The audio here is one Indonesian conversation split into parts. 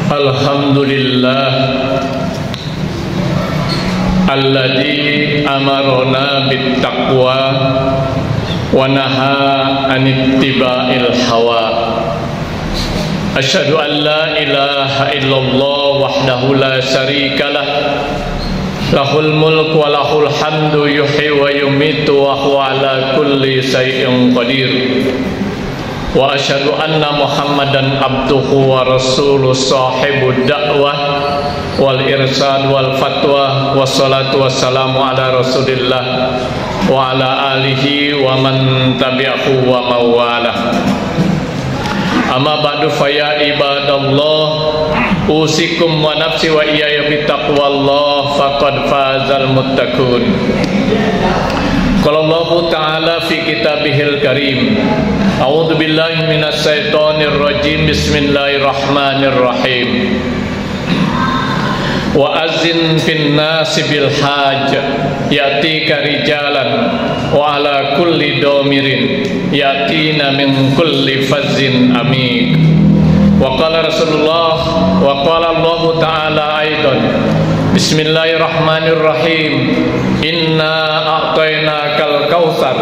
Alhamdulillah alladzi amarna bittaqwa wa naha anittiba'il hawa. Asyhadu an la ilaha illallah wahdahu la syarikalah, lahul mulku wa lahul hamdu, yuhyi wa yumitu wa huwa ala kulli syai'in qadir. Wa asyhadu anna Muhammadan abduhu wa rasuluh, sahibud da'wah wal irsad wal fatwa, wassalatu wassalamu ala rasulillah wa ala alihi wa man tabi'ahu wa mawalah. Amma ba'du fa ya ibadallah, usikum wa nafsi wa iyaya bittaqwallah, faqad fazal muttaqun. Qala Allah Ta'ala fi kitabihil karim, a'udzu billahi minasy syaithanir rajim, bismillahirrahmanirrahim. Wa azzin fin nasi bil hajj yatika rijalan wa ala kulli domirin yatina min kulli fazzin amik. Wa qala Rasulullah wa qala Allah Ta'ala aidan, bismillahirrahmanirrahim, inna a'tainakal kautsar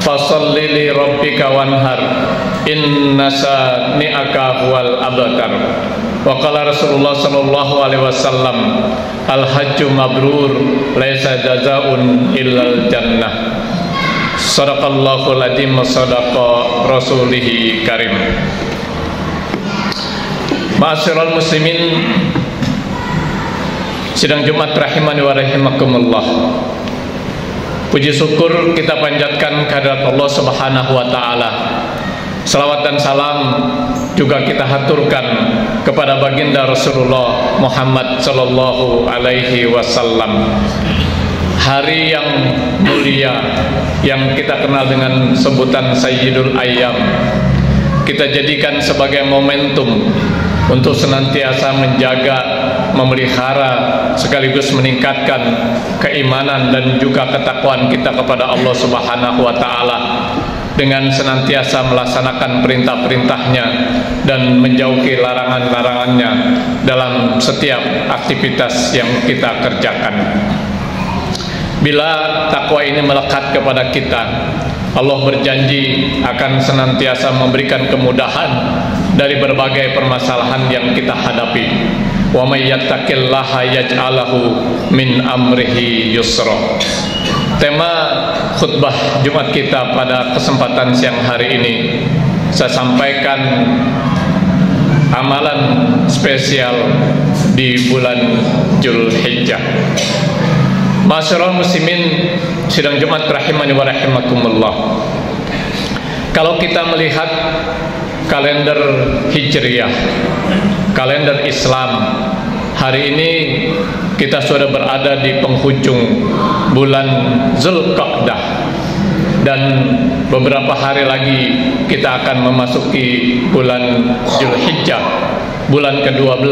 fasholli li rabbika wanhar, inna sani'aka huwal abtar. Wa qala Rasulullah sallallahu alaihi wasallam, al hajju mabrur laisa jazaa'un illal jannah. Shadaqallahul adzim wa shadaqa rasulih karim. Ma'asyiral muslimin, sidang Jumat rahimani wa rahimakumullah. Puji syukur kita panjatkan kehadirat Allah Subhanahu wa taala. Salawat dan salam juga kita haturkan kepada baginda Rasulullah Muhammad sallallahu alaihi wasallam. Hari yang mulia yang kita kenal dengan sebutan Sayyidul Ayyam, kita jadikan sebagai momentum untuk senantiasa menjaga, memelihara, sekaligus meningkatkan keimanan dan juga ketakwaan kita kepada Allah Subhanahu wa taala dengan senantiasa melaksanakan perintah-perintahnya dan menjauhi larangan-larangannya dalam setiap aktivitas yang kita kerjakan. Bila takwa ini melekat kepada kita, Allah berjanji akan senantiasa memberikan kemudahan dari berbagai permasalahan yang kita hadapi. Wa may yattaqillaha yaj'alhu min amrihi yusra. Tema khutbah Jumat kita pada kesempatan siang hari ini, saya sampaikan amalan spesial di bulan Dzulhijjah. Ma'asyiral muslimin, sidang Jumat rahimani wa rahimakumullah. Kalau kita melihat kalender Hijriyah, kalender Islam, hari ini kita sudah berada di penghujung bulan Zulqa'dah, dan beberapa hari lagi kita akan memasuki bulan Dzulhijjah, bulan ke-12,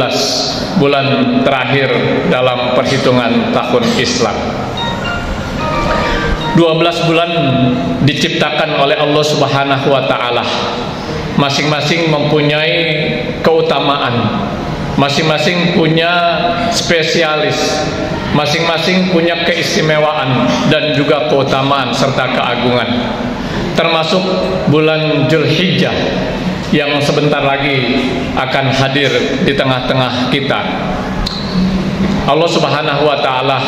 bulan terakhir dalam perhitungan tahun Islam. 12 bulan diciptakan oleh Allah Subhanahu wa taala. Masing-masing mempunyai keutamaan, masing-masing punya spesialis, masing-masing punya keistimewaan dan juga keutamaan serta keagungan. Termasuk bulan Dzulhijjah yang sebentar lagi akan hadir di tengah-tengah kita. Allah Subhanahu wa taala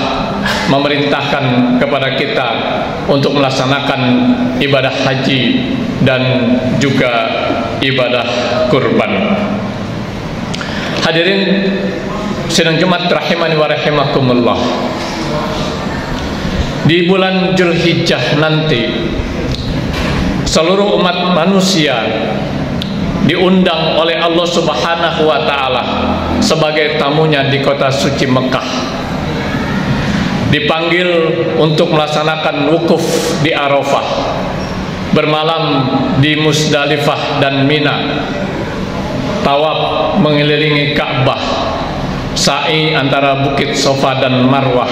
memerintahkan kepada kita untuk melaksanakan ibadah haji dan juga ibadah kurban. Hadirin sidang Jumat rahimani wa rahimakumullah. Di bulan Dzulhijjah nanti, seluruh umat manusia diundang oleh Allah Subhanahu wa taala sebagai tamunya di kota suci Mekah. Dipanggil untuk melaksanakan wukuf di Arafah, bermalam di Musdalifah dan Mina, tawaf mengelilingi Ka'bah, sa'i antara Bukit Safa dan Marwah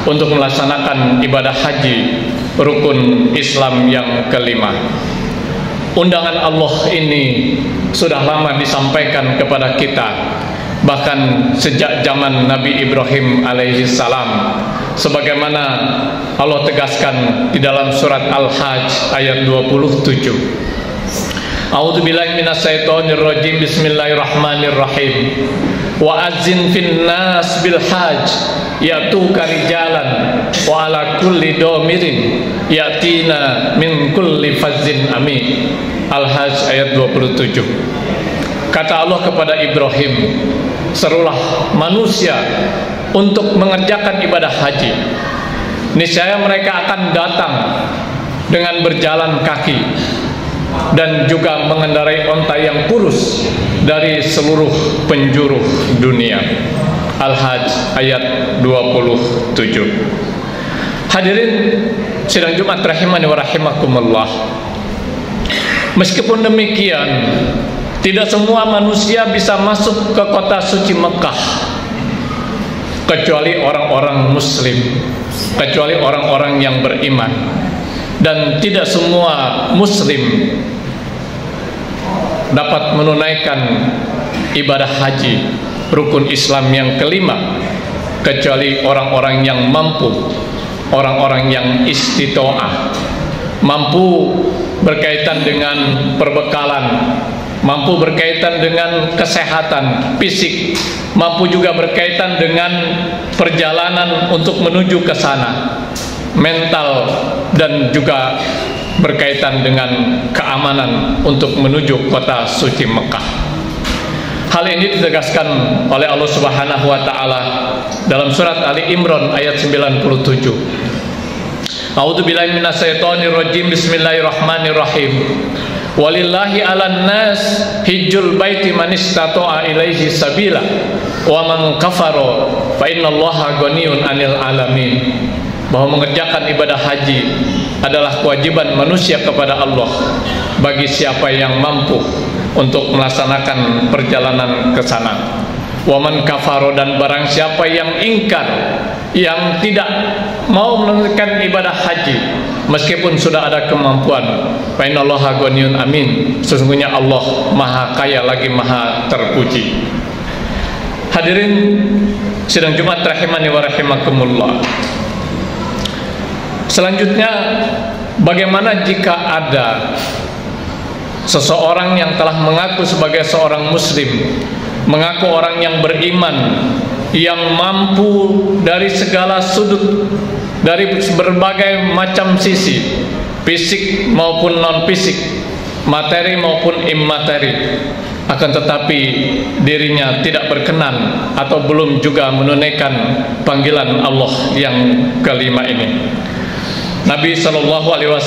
untuk melaksanakan ibadah haji, rukun Islam yang kelima. Undangan Allah ini sudah lama disampaikan kepada kita bahkan sejak zaman Nabi Ibrahim alaihi salam, sebagaimana Allah tegaskan di dalam surat Al-Hajj ayat 27. A'udzubillahi minasyaitonirrajim. Bismillahirrahmanirrahim. Wa azzin fin nas bil hajj ya'tuka rijalan wa ala kulli domirin ya'tina min kulli fazzin amin. Al-Hajj ayat 27. Kata Allah kepada Ibrahim, serulah manusia untuk mengerjakan ibadah haji. Niscaya mereka akan datang dengan berjalan kaki dan juga mengendarai onta yang kurus dari seluruh penjuru dunia. Al-Hajj ayat 27. Hadirin sidang Jumat rahimani wa rahimakumullah. Meskipun demikian, tidak semua manusia bisa masuk ke kota suci Mekah kecuali orang-orang muslim, kecuali orang-orang yang beriman. Dan tidak semua muslim dapat menunaikan ibadah haji, rukun Islam yang kelima, kecuali orang-orang yang mampu, orang-orang yang istitoah, mampu berkaitan dengan perbekalan, mampu berkaitan dengan kesehatan fisik, mampu juga berkaitan dengan perjalanan untuk menuju ke sana, mental, dan juga berkaitan dengan keamanan untuk menuju kota suci Mekah. Hal ini ditegaskan oleh Allah Subhanahu wa taala dalam surat Ali Imran ayat 97. A'udzubillahi minasyaitonirrajim. Bismillahirrahmanirrahim. Walillahi 'alan nas hijjul baiti man istata'a ilaihi sabila wa man kafara fa innallaha ghaniyun 'anil alamin. Bahwa mengerjakan ibadah haji adalah kewajiban manusia kepada Allah bagi siapa yang mampu untuk melaksanakan perjalanan ke sana. Wa man kafara, dan barang siapa yang ingkar, yang tidak mau menunaikan ibadah haji meskipun sudah ada kemampuan, fa innallaha ghaniyun amin, sesungguhnya Allah maha kaya lagi maha terpuji. Hadirin sidang Jumat rahimani wa rahimakumullah. Selanjutnya, bagaimana jika ada seseorang yang telah mengaku sebagai seorang muslim, mengaku orang yang beriman, yang mampu dari segala sudut, dari berbagai macam sisi, fisik maupun non fisik, materi maupun immateri, akan tetapi dirinya tidak berkenan atau belum juga menunaikan panggilan Allah yang kelima ini. Nabi SAW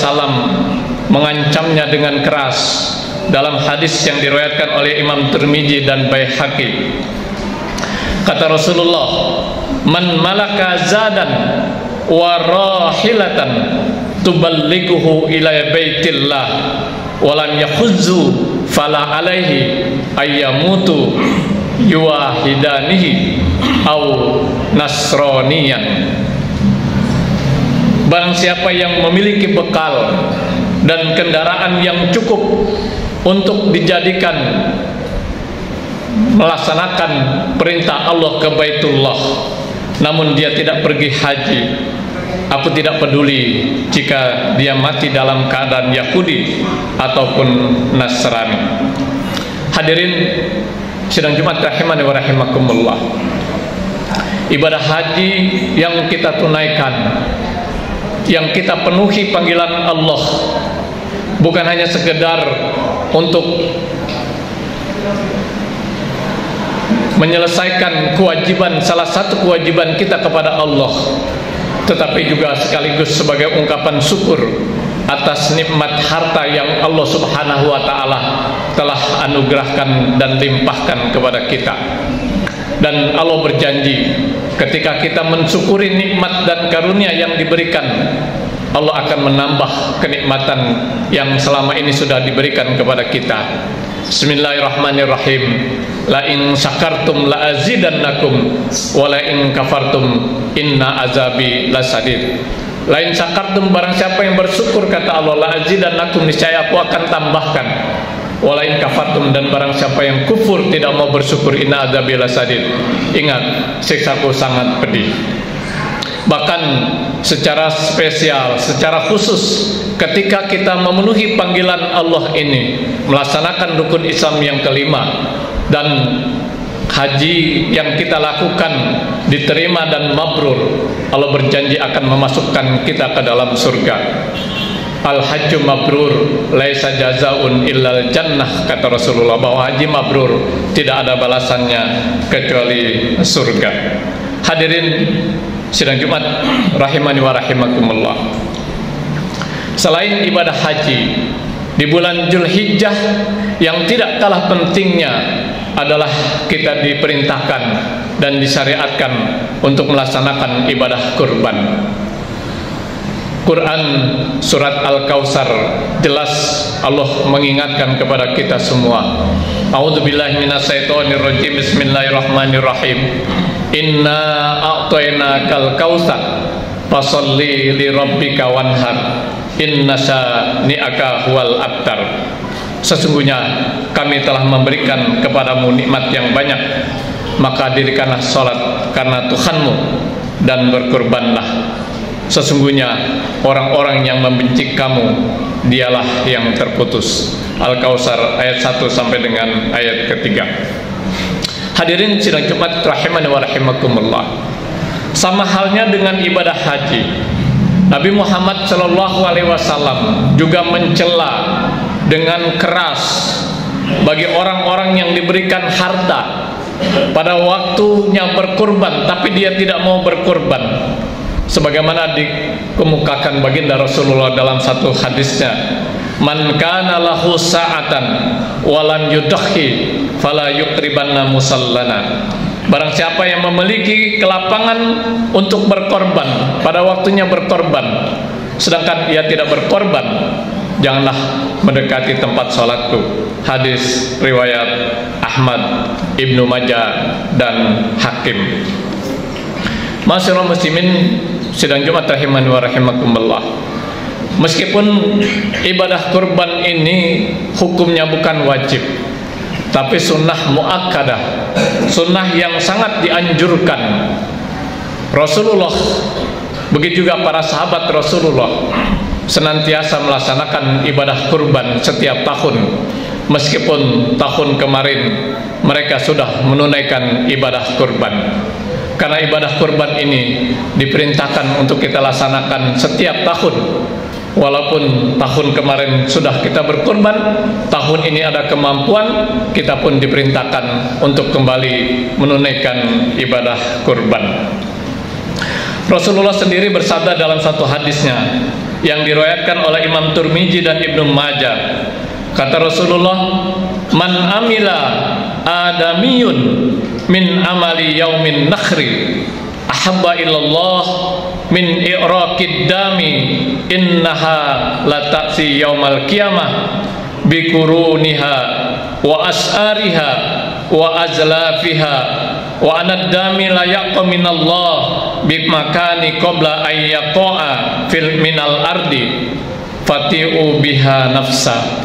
mengancamnya dengan keras dalam hadis yang diriwayatkan oleh Imam Tirmidzi dan Baihaqi. Kata Rasulullah, man malaka zadan wa rahilatan tuballighuhu ila baitillah wa lam yakhuzzu fala alaihi ayyamutu yuwahidanihi au nasraniyan. Barang siapa yang memiliki bekal dan kendaraan yang cukup untuk dijadikan melaksanakan perintah Allah ke Baitullah, namun dia tidak pergi haji, aku tidak peduli jika dia mati dalam keadaan Yahudi ataupun Nasrani. Hadirin sidang Jumat rahimani wa rahimakumullah. Ibadah haji yang kita tunaikan, yang kita penuhi panggilan Allah, bukan hanya sekedar untuk menyelesaikan kewajiban, salah satu kewajiban kita kepada Allah, tetapi juga sekaligus sebagai ungkapan syukur atas nikmat harta yang Allah Subhanahu wa taala telah anugerahkan dan limpahkan kepada kita. Dan Allah berjanji, ketika kita mensyukuri nikmat dan karunia yang diberikan, Allah akan menambah kenikmatan yang selama ini sudah diberikan kepada kita. Bismillahirrahmanirrahim. La in syakartum la azidannakum wa la in kafartum inna azabi lasadid. La in syakartum, barang siapa yang bersyukur, kata Allah, la azidannakum, niscaya aku akan tambahkan. walain kafartum, dan barang siapa yang kufur tidak mau bersyukur, inna adzabi lasadid, ingat siksaku sangat pedih. Bahkan secara spesial, secara khusus, ketika kita memenuhi panggilan Allah ini, melaksanakan rukun Islam yang kelima, dan haji yang kita lakukan diterima dan mabrur, Allah berjanji akan memasukkan kita ke dalam surga. Al-hajju mabrur laisa jazaun illal jannah, kata Rasulullah, bahwa haji mabrur tidak ada balasannya kecuali surga. Hadirin sidang Jumat rahimani wa rahimakumullah, selain ibadah haji di bulan Zulhijjah yang tidak kalah pentingnya adalah kita diperintahkan dan disyariatkan untuk melaksanakan ibadah kurban. Quran surat Al-Kautsar jelas Allah mengingatkan kepada kita semua. A'udzubillahi minasyaitonirrajim. Bismillahirrahmanirrahim. Inna a'tainakal kautsar fasholli li rabbika wanhar inna syani'aka huwal abtar. Sesungguhnya kami telah memberikan kepadamu nikmat yang banyak, maka dirikanlah salat karena Tuhanmu dan berkurbanlah. Sesungguhnya orang-orang yang membenci kamu dialah yang terputus. Al-Kautsar ayat 1 sampai dengan ayat ketiga. Hadirin sidang Jumat rahimani wa rahimakumullah, sama halnya dengan ibadah haji, Nabi Muhammad SAW juga mencela dengan keras bagi orang-orang yang diberikan harta pada waktunya berkurban tapi dia tidak mau berkurban, sebagaimana dikemukakan baginda Rasulullah dalam satu hadisnya, man kana lahu sa'atan walam yudakhi fala yuqribanna musallana. Barang siapa yang memiliki kelapangan untuk berkorban pada waktunya berkorban, sedangkan ia tidak berkorban, janganlah mendekati tempat sholatku. Hadis riwayat Ahmad, Ibnu Majah, dan Hakim. Masyaallah muslimin sidang Jumat rahimani wa rahimakumullah, meskipun ibadah kurban ini hukumnya bukan wajib, tapi sunnah muakkadah, sunnah yang sangat dianjurkan. Rasulullah, begitu juga para sahabat Rasulullah, senantiasa melaksanakan ibadah kurban setiap tahun, meskipun tahun kemarin mereka sudah menunaikan ibadah kurban. Karena ibadah kurban ini diperintahkan untuk kita laksanakan setiap tahun. Walaupun tahun kemarin sudah kita berkurban, tahun ini ada kemampuan, kita pun diperintahkan untuk kembali menunaikan ibadah kurban. Rasulullah sendiri bersabda dalam satu hadisnya yang diriwayatkan oleh Imam Tirmidzi dan Ibnu Majah. Kata Rasulullah, man amila adamiyun min amali yaumin nakhri ahabba ilallah min i'raqid dami innaha la ta'si yaumal qiyamah bikuruniha wa as'ariha wa azlafiha wa anad dami la yaqqa minallah bimakani qabla ay yaqa'a fil minal ardi fati'u biha nafsa.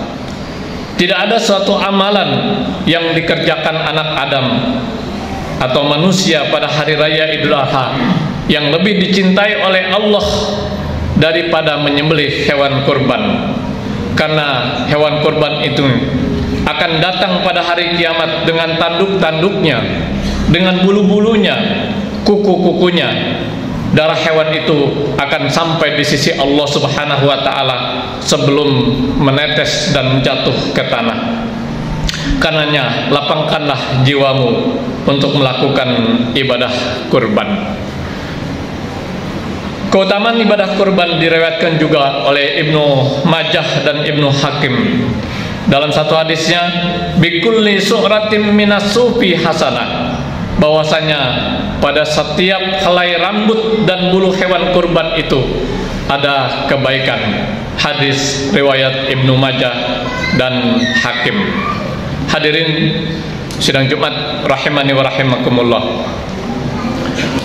Tidak ada suatu amalan yang dikerjakan anak Adam atau manusia pada hari raya Idul Adha yang lebih dicintai oleh Allah daripada menyembelih hewan kurban. Karena hewan kurban itu akan datang pada hari kiamat dengan tanduk-tanduknya, dengan bulu-bulunya, kuku-kukunya. Darah hewan itu akan sampai di sisi Allah Subhanahu wa ta'ala sebelum menetes dan jatuh ke tanah. Karenanya lapangkanlah jiwamu untuk melakukan ibadah kurban. Keutamaan ibadah kurban diriwayatkan juga oleh Ibnu Majah dan Ibnu Hakim. Dalam satu hadisnya, bikulli su'ratin minas sufi hasanah, bahwasanya pada setiap helai rambut dan bulu hewan kurban itu ada kebaikan. Hadis riwayat Ibnu Majah dan Hakim. Hadirin sidang Jumat rahimani wa rahimakumullah,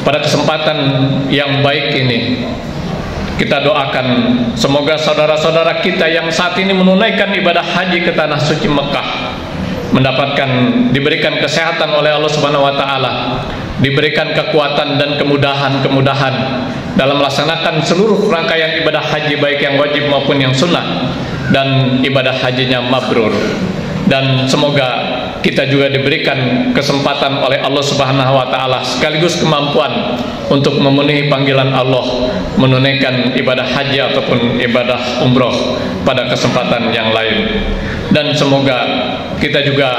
pada kesempatan yang baik ini Kita doakan semoga saudara-saudara kita yang saat ini menunaikan ibadah haji ke tanah suci Mekah diberikan kesehatan oleh Allah Subhanahu wa taala, diberikan kekuatan dan kemudahan dalam melaksanakan seluruh rangkaian ibadah haji baik yang wajib maupun yang sunnah, dan ibadah hajinya mabrur. Dan semoga kita juga diberikan kesempatan oleh Allah Subhanahu wa taala sekaligus kemampuan untuk memenuhi panggilan Allah menunaikan ibadah haji ataupun ibadah umroh pada kesempatan yang lain. Dan semoga kita juga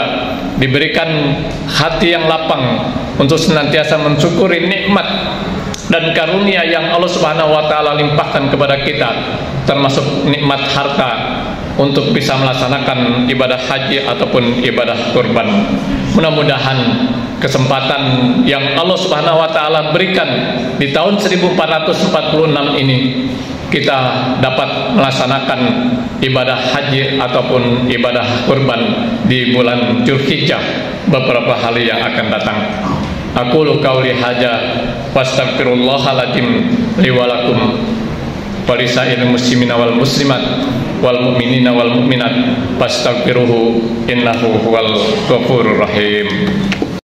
diberikan hati yang lapang untuk senantiasa mensyukuri nikmat dan karunia yang Allah Subhanahu wa taala limpahkan kepada kita, termasuk nikmat harta untuk bisa melaksanakan ibadah haji ataupun ibadah kurban. Mudah-mudahan kesempatan yang Allah Subhanahu wa taala berikan di tahun 1446 ini kita dapat melaksanakan ibadah haji ataupun ibadah kurban di bulan Dzulhijjah beberapa hari yang akan datang. Aqulu qauli hadza wastaghfirullahaladzim li wa lakum wa lisairil muslimina wal muslimat wal mu'minina wal mu'minat fastaghfiruhu innahu huwal ghafurur rahim.